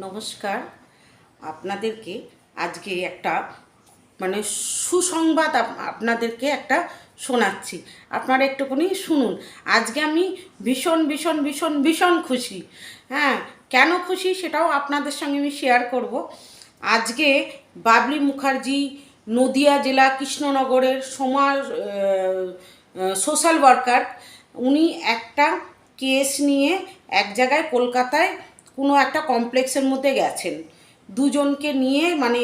নমস্কার। আপনাদেরকে আজকে একটা মানে সুসংবাদ আপনাদেরকে একটা শোনাচ্ছি। আপনারা একটুখানি শুনুন। আজকে আমি ভীষণ ভীষণ ভীষণ ভীষণ খুশি। হ্যাঁ, কেন খুশি সেটাও আপনাদের সঙ্গে আমি শেয়ার করব। আজকে বাবলি মুখার্জি নদিয়া জেলা কৃষ্ণনগরের সমাজ সোশ্যাল ওয়ার্কার, উনি একটা কেস নিয়ে এক জায়গায় কলকাতায় কোনো একটা কমপ্লেক্সের মধ্যে গেছেন। দুজনকে নিয়ে মানে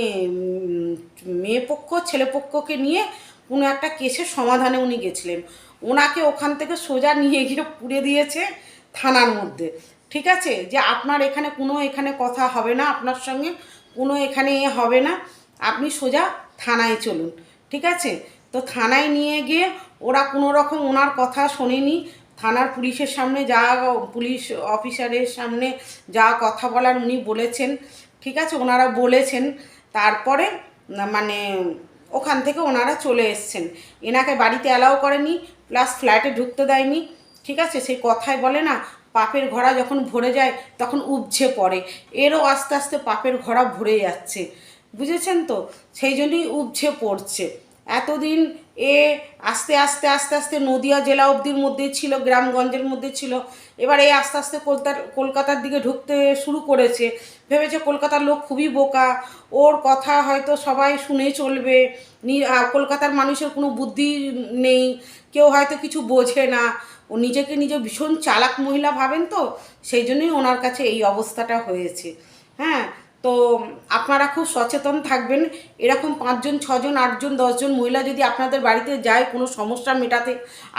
মেয়ে পক্ষ ছেলে পক্ষকে নিয়ে কোনো একটা কেসের সমাধানে উনি গেছিলেন। ওনাকে ওখান থেকে সোজা নিয়ে গিয়ে পুড়ে দিয়েছে থানার মধ্যে। ঠিক আছে, যে আপনার এখানে কোনো এখানে কথা হবে না, আপনার সঙ্গে কোনো এখানে হবে না, আপনি সোজা থানায় চলুন। ঠিক আছে, তো থানায় নিয়ে গিয়ে ওরা কোনো রকম ওনার কথা শোনেনি। থানার পুলিশের সামনে যা পুলিশ অফিসারের সামনে যা কথা বলার উনি বলেছেন, ঠিক আছে, ওনারা বলেছেন। তারপরে মানে ওখান থেকে ওনারা চলে এসছেন। এনাকে বাড়িতে অ্যালাউ করেনি, প্লাস ফ্ল্যাটে ঢুকতে দেয়নি। ঠিক আছে, সেই কথায় বলে না, পাপের ঘোড়া যখন ভরে যায় তখন উপঝে পড়ে। এরও আস্তে আস্তে পাপের ঘোড়া ভরে যাচ্ছে, বুঝেছেন তো? সেই জন্যই উপঝে পড়ছে। এতদিন এ আস্তে আস্তে আস্তে আস্তে নদিয়া জেলা অবধির মধ্যে ছিল, গ্রামগঞ্জের মধ্যে ছিল। এবার এই আস্তে আস্তে কলকাতার দিকে ঢুকতে শুরু করেছে। ভেবেছে কলকাতার লোক খুবই বোকা, ওর কথা হয়তো সবাই শুনে চলবে, কলকাতার মানুষের কোনো বুদ্ধি নেই, কেউ হয়তো কিছু বোঝে না। ও নিজেকে নিজে ভীষণ চালাক মহিলা ভাবেন, তো সেই জন্যই ওনার কাছে এই অবস্থাটা হয়েছে। হ্যাঁ, তো আপনারা খুব সচেতন থাকবেন। এরকম 5জন 6জন 8জন 10জন মহিলা যদি আপনাদের বাড়িতে যায় কোনো সমস্যা মেটাতে,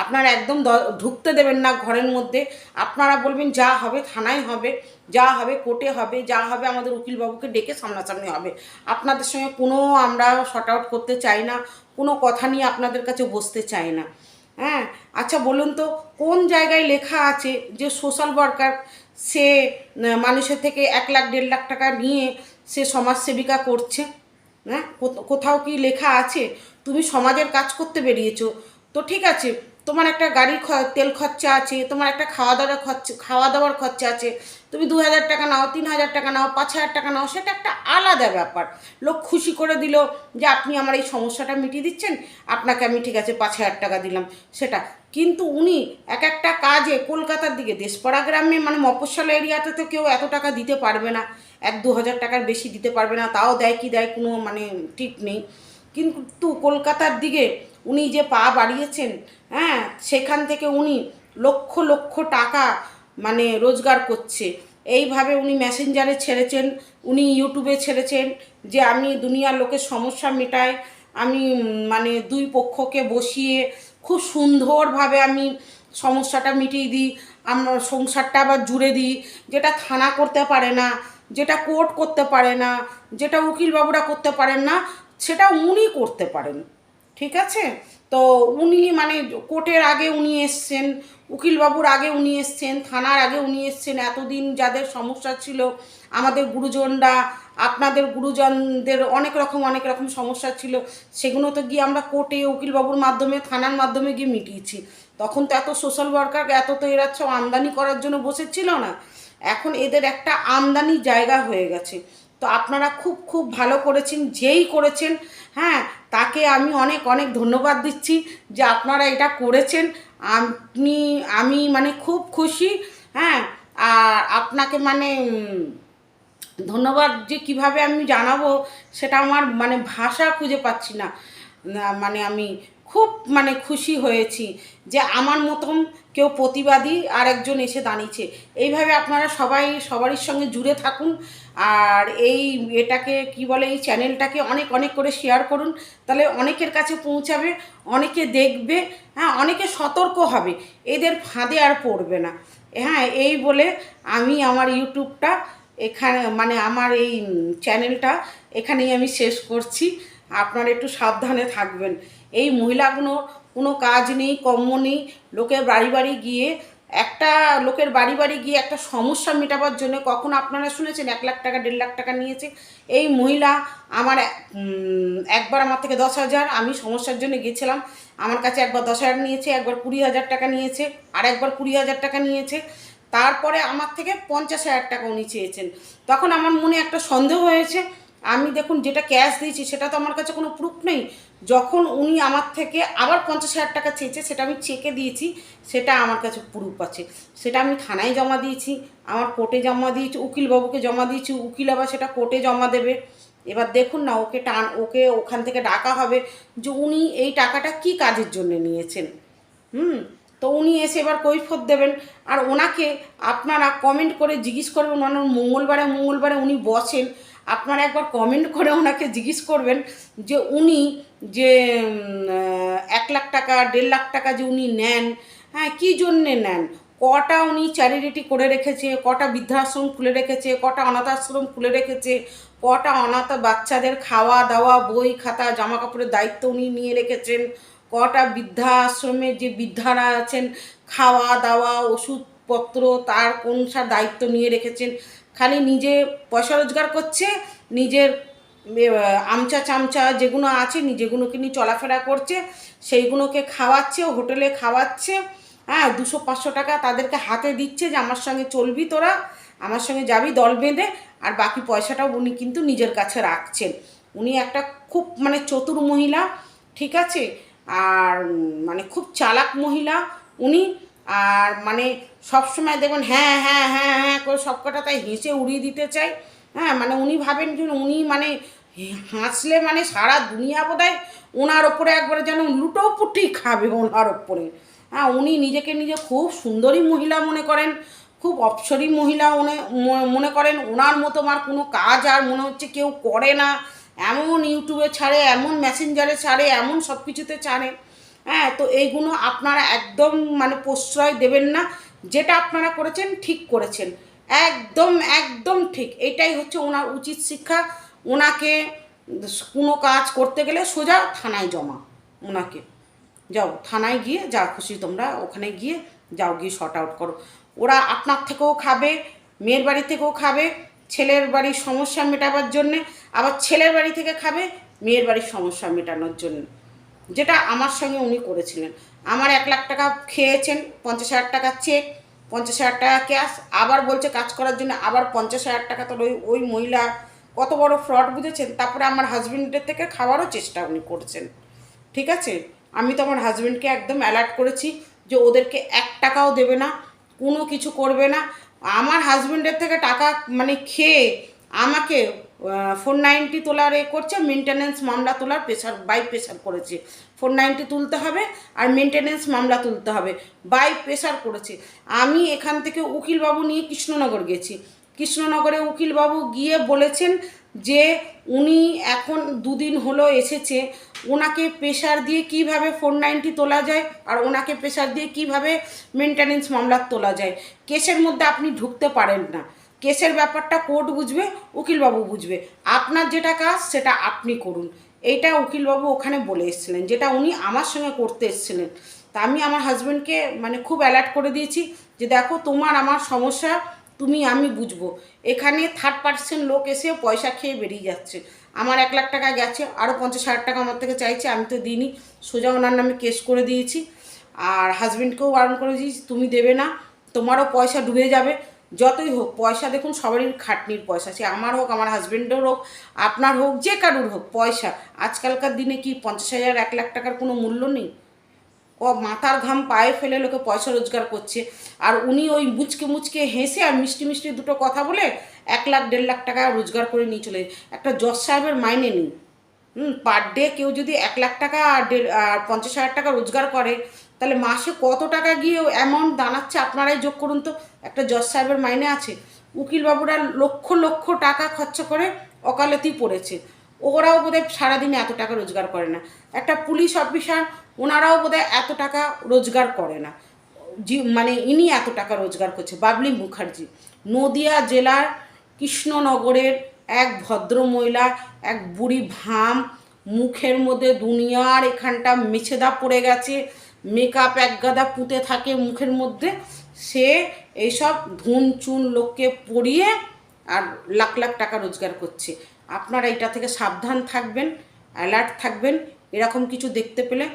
আপনারা একদম ঢুকতে দেবেন না ঘরের মধ্যে। আপনারা বলবেন যা হবে থানায় হবে, যা হবে কোর্টে হবে, যা হবে আমাদের উকিলবাবুকে ডেকে সামনাসামনি হবে। আপনাদের সঙ্গে কোনো আমরা শর্ট আউট করতে চাই না, কোনো কথা নিয়ে আপনাদের কাছে বসতে চাই না। হ্যাঁ, আচ্ছা বলুন তো, কোন জায়গায় লেখা আছে যে সোশ্যাল ওয়ার্কার সে মানুষের থেকে 1 লাখ 1.5 লাখ টাকা নিয়ে সে সমাজসেবিকা করছে? হ্যাঁ, কোথাও কি লেখা আছে? তুমি সমাজের কাজ করতে বেরিয়েছো, তো ঠিক আছে, তোমার একটা গাড়ির তেল খরচা আছে, তোমার একটা খাওয়া দাওয়ার খরচা আছে। তুমি 2,000 টাকা নাও, 3,000 টাকা নাও, 5,000 টাকা নাও, সেটা একটা আলাদা ব্যাপার। লোক খুশি করে দিল যে আপনি আমার এই সমস্যাটা মিটিয়ে দিচ্ছেন, আপনাকে আমি ঠিক আছে 5,000 টাকা দিলাম, সেটা। কিন্তু উনি এক একটা কাজে কলকাতার দিকে দেশপাড়া গ্রামে মানে মফস্বল এরিয়াতে তো কেউ এত টাকা দিতে পারবে না, 1-2 হাজার টাকার বেশি দিতে পারবে না, তাও দেয় কি দেয় কোনো মানে ঠিক নেই। কিন্তু কলকাতার দিকে উনি যে পা বাড়িয়েছেন, হ্যাঁ, সেখান থেকে উনি লক্ষ লক্ষ টাকা মানে রোজগার করছে। এইভাবে উনি মেসেঞ্জারে ছেড়েছেন, উনি ইউটিউবে ছেড়েছেন যে আমি দুনিয়ার লোকের সমস্যা মেটাই, আমি মানে দুই পক্ষকে বসিয়ে খুব সুন্দরভাবে আমি সমস্যাটা মিটিয়ে দিই, আমার সংসারটা আবার জুড়ে দিই। যেটা থানা করতে পারে না, যেটা কোর্ট করতে পারে না, যেটা উকিলবাবুরা করতে পারেন না, সেটা উনি করতে পারেন। ঠিক আছে, তো উনি মানে কোর্টের আগে উনি এসছেন, উকিলবাবুর আগে উনি এসছেন, থানার আগে উনি এসছেন। এতদিন যাদের সমস্যা ছিল, আমাদের গুরুজনরা, আপনাদের গুরুজনদের অনেক রকম সমস্যা ছিল, সেগুলো তো গিয়ে আমরা কোর্টে উকিলবাবুর মাধ্যমে থানার মাধ্যমে গিয়ে মিটিয়েছি। তখন তো এত সোশ্যাল ওয়ার্কার এত তো এরা সব আমদানি করার জন্য বসেছিল না, এখন এদের একটা আমদানি জায়গা হয়ে গেছে। তো আপনারা খুব খুব ভালো করেছেন, যেই করেছেন, হ্যাঁ, তাকে আমি অনেক অনেক ধন্যবাদ দিচ্ছি যে আপনারা এটা করেছেন। আমি মানে খুব খুশি। হ্যাঁ, আর আপনাকে মানে ধন্যবাদ যে কিভাবে আমি জানাবো সেটা আমার মানে ভাষা খুঁজে পাচ্ছি না। মানে আমি খুব মানে খুশি হয়েছি যে আমার মতন কেউ প্রতিবাদী আর একজন এসে দাঁড়িয়েছে। এইভাবে আপনারা সবাই সবারই সঙ্গে জুড়ে থাকুন। আর এই এটাকে কি বলে, এই চ্যানেলটাকে অনেক অনেক করে শেয়ার করুন, তাহলে অনেকের কাছে পৌঁছাবে, অনেকে দেখবে, হ্যাঁ, অনেকে সতর্ক হবে, এদের ফাঁদে আর পড়বে না। হ্যাঁ, এই বলে আমি আমার ইউটিউবটা এখানে মানে আমার এই চ্যানেলটা এখানেই আমি শেষ করছি। আপনারা একটু সাবধানে থাকবেন। এই মহিলাগুলোর কোনো কাজ নেই, কর্ম নেই, লোকের বাড়ি বাড়ি গিয়ে একটা লোকের বাড়ি বাড়ি গিয়ে একটা সমস্যা মেটাবার জন্য, কখন আপনারা শুনেছেন 1 লাখ টাকা 1.5 লাখ টাকা নিয়েছে? এই মহিলা আমার একবার আমার থেকে 10,000, আমি সমস্যার জন্য গেছিলাম, আমার কাছে একবার 10,000 নিয়েছে, একবার 20,000 টাকা নিয়েছে, আর একবার 20,000 টাকা নিয়েছে। তারপরে আমার থেকে 50,000 টাকা উনি চেয়েছেন। তখন আমার মনে একটা সন্দেহ হয়েছে, আমি দেখুন যেটা ক্যাশ দিয়েছি সেটা তো আমার কাছে কোনো প্রুফ নেই। যখন উনি আমার থেকে আবার 50,000 টাকা চেয়েছে, সেটা আমি চেকে দিয়েছি, সেটা আমার কাছে প্রুফ আছে। সেটা আমি থানায় জমা দিয়েছি, আমার কোর্টে জমা দিয়েছি, উকিলবাবুকে জমা দিয়েছি, উকিল আবার সেটা কোর্টে জমা দেবে। এবার দেখুন না, ওকে ওখান থেকে ডাকা হবে যে উনি এই টাকাটা কি কাজের জন্য নিয়েছেন। তো উনি এসে এবার কৈফিয়ত দেবেন। আর ওনাকে আপনারা কমেন্ট করে জিজ্ঞেস করবেন, ওনার মঙ্গলবারে উনি বসেন, আপনারা একবার কমেন্ট করে ওনাকে জিজ্ঞেস করবেন যে উনি যে 1 লাখ টাকা 1.5 লাখ টাকা যে উনি নেন, হ্যাঁ, কী জন্যে নেন, কটা উনি চ্যারিটি করে রেখেছে, কটা বৃদ্ধাশ্রম খুলে রেখেছে, কটা অনাথ আশ্রম খুলে রেখেছে, কটা অনাথ বাচ্চাদের খাওয়া দাওয়া বই খাতা জামা কাপড়ের দায়িত্ব উনি নিয়ে রেখেছেন, কটা বৃদ্ধাশ্রমে যে বৃদ্ধারা আছেন খাওয়া দাওয়া ওষুধপত্র তার কোন দায়িত্ব নিয়ে রেখেছেন। খালি নিজে পয়সা রোজগার করছে, নিজের আমচা চামচা যেগুলো আছে যেগুলোকে নিয়ে চলাফেরা করছে সেইগুলোকে খাওয়াচ্ছে, হোটেলে খাওয়াচ্ছে, হ্যাঁ, 200-500 টাকা তাদেরকে হাতে দিচ্ছে যে আমার সঙ্গে চলবি তোরা, আমার সঙ্গে যাবি দল বেঁধে, আর বাকি পয়সাটাও উনি কিন্তু নিজের কাছে রাখছেন। উনি একটা খুব মানে চতুর মহিলা, ঠিক আছে, আর মানে খুব চালাক মহিলা উনি। আর মানে সবসময় দেখবেন হ্যাঁ হ্যাঁ হ্যাঁ হ্যাঁ করে সব কটা তাই হেসে উড়িয়ে দিতে চাই। হ্যাঁ, মানে উনি ভাবেন যে উনি মানে হাসলে মানে সারা দুনিয়া বোধহয় ওনার ওপরে একবারে যেন লুটোপুটি খাবে ওনার ওপরে। হ্যাঁ, উনি নিজেকে নিজে খুব সুন্দরী মহিলা মনে করেন, খুব অপসরী মহিলা মনে করেন। ওনার মতো আমার কোনো কাজ আর মনে হচ্ছে কেউ করে না। এমন ইউটিউবে ছাড়ে, এমন মেসেঞ্জারে ছাড়ে, এমন সব কিছুতে ছাড়ে। হ্যাঁ, তো এইগুলো আপনারা একদম মানে প্রশ্রয় দেবেন না। যেটা আপনারা করেছেন ঠিক করেছেন, একদম একদম ঠিক। এটাই হচ্ছে ওনার উচিত শিক্ষা। ওনাকে কোনো কাজ করতে গেলে সোজা থানায় জমা। ওনাকে যাও থানায় গিয়ে যা খুশি তোমরা ওখানে গিয়ে যাও, গিয়ে শর্ট আউট করো। ওরা আপনার থেকেও খাবে, মেয়ের বাড়ি থেকেও খাবে ছেলের বাড়ির সমস্যা মেটাবার জন্যে, আবার ছেলের বাড়ি থেকে খাবে মেয়ের বাড়ির সমস্যা মেটানোর জন্য। যেটা আমার সঙ্গে উনি করেছিলেন। আমার 1 লাখ টাকা খেয়েছেন, 50,000 টাকা চেক, 50,000 টাকা ক্যাশ, আবার বলছে কাজ করার জন্য আবার 50,000 টাকা। তো ওই মহিলা কত বড় ফ্রড বুঝেছেন। তারপরে আমার হাজবেন্ডের থেকে খাওয়ারও চেষ্টা উনি করছেন, ঠিক আছে। আমি তো আমার হাজব্যান্ডকে একদম অ্যালার্ট করেছি যে ওদেরকে 1 টাকাও দেবে না, কোনো কিছু করবে না। আমার হাজব্যান্ডের থেকে টাকা মানে খেয়ে আমাকে 490 তোলার করছে, মেনটেন্যান্স মামলা তোলার বাই প্রেশার করেছে। 490 তুলতে হবে আর মেনটেন্যান্স মামলা তুলতে হবে, বাই প্রেশার করেছে। আমি এখান থেকে উকিলবাবু নিয়ে কৃষ্ণনগর গেছি। কৃষ্ণনগরে উকিলবাবু গিয়ে বলেছেন যে উনি এখন 2 দিন হলো এসেছে, ওনাকে প্রেশার দিয়ে কিভাবে 490 তোলা যায় আর ওনাকে প্রেশার দিয়ে কিভাবে মেনটেন্যান্স মামলা তোলা যায়। কেসের মধ্যে আপনি ঢুকতে পারেন না, কেসের ব্যাপারটা কোর্ট বুঝবে, উকিলবাবু বুঝবে। আপনার যেটা কাজ সেটা আপনি করুন, এইটা উকিলবাবু ওখানে বলে এসেছিলেন, যেটা উনি আমার সঙ্গে করতে এসেছিলেন। তা আমি আমার হাজব্যান্ডকে মানে খুব অ্যালার্ট করে দিয়েছি যে দেখো তোমার আমার সমস্যা আমি বুঝবো। এখানে থার্ড পার্সন লোক এসে পয়সা খেয়ে বেরিয়ে যাচ্ছে। আমার 1 লাখ টাকা গেছে, আরও 50,000 টাকা আমার থেকে চাইছে, আমি তো দিইনি, সোজা ওনার নামে কেস করে দিয়েছি। আর হাজব্যান্ডকেও বারণ করে দিয়েছি তুমি দেবে না, তোমারও পয়সা ডুবে যাবে। যতই হোক পয়সা দেখুন সবারই খাটনির পয়সা, সে আমার হোক, আমার হাজব্যান্ডের হোক, আপনার হোক, যে কারুর হোক, পয়সা আজকালকার দিনে কি 50,000 1 লাখ টাকার কোনো মূল্য নেই। মাথার ঘাম পায়ে ফেলে লোকে পয়সা রোজগার করছে, আর উনি ওই মুচকে মুচকে হেসে আর মিষ্টি মিষ্টি দুটো কথা বলে 1 লাখ 1.5 লাখ টাকা রোজগার করে নিয়ে চলে। একটা জজ সাহেবের মাইনে নেই। পার ডে কেউ যদি 1 লাখ টাকা আর 50,000 টাকা রোজগার করে, তাহলে মাসে কত টাকা গিয়ে অ্যামাউন্ট দাঁড়াচ্ছে আপনারাই যোগ করুন তো। একটা জজ সাহেবের মাইনে আছে, উকিলবাবুরা লক্ষ লক্ষ টাকা খরচা করে ওকালতি পড়েছে, ওরাও বোধহয় সারাদিনে এত টাকা রোজগার করে না। একটা পুলিশ অফিসার ওনারাও বোধহয় এত টাকা রোজগার করে না, মানে ইনি এত টাকা রোজগার করছে। বাবলি মুখার্জি নদিয়া জেলার কৃষ্ণনগরের এক ভদ্রমহিলা, এক বুড়ি ভাম, মুখের মধ্যে দুনিয়ার এখানটা মেছেদা পড়ে গেছে, মেকআপ এক গাদা পুঁতে থাকে মুখের মধ্যে, সে এইসব ধুন চুন লোককে পরিয়ে আর লাখ লাখ টাকা রোজগার করছে। আপনারা এটা থেকে সাবধান থাকবেন, অ্যালার্ট থাকবেন। এরকম কিছু দেখতে পেলে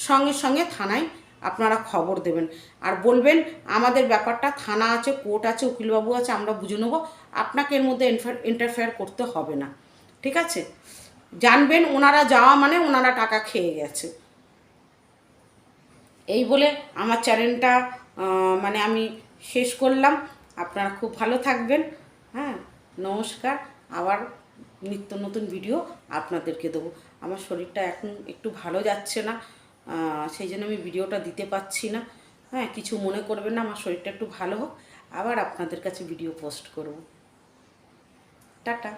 সঙ্গে সঙ্গে থানায় আপনারা খবর দেবেন আর বলবেন আমাদের ব্যাপারটা থানা আছে, কোর্ট আছে, উকিলবাবু আছে, আমরা বুঝে নেবো, আপনাকে এর মধ্যে ইন্টারফেয়ার করতে হবে না, ঠিক আছে? জানবেন ওনারা যাওয়া মানে ওনারা টাকা খেয়ে গেছে। এই বলে আমার চ্যানেলটা মানে আমি শেষ করলাম। আপনারা খুব ভালো থাকবেন। হ্যাঁ, নমস্কার। আবার নিত্য নতুন ভিডিও আপনাদেরকে দেবো। আমার শরীরটা এখন একটু ভালো যাচ্ছে না, সেই জন্য আমি ভিডিওটা দিতে পারছি না। হ্যাঁ, কিছু মনে করবেন না, আমার শরীরটা একটু ভালো হোক, আবার আপনাদের কাছে ভিডিও পোস্ট করব। টাটা।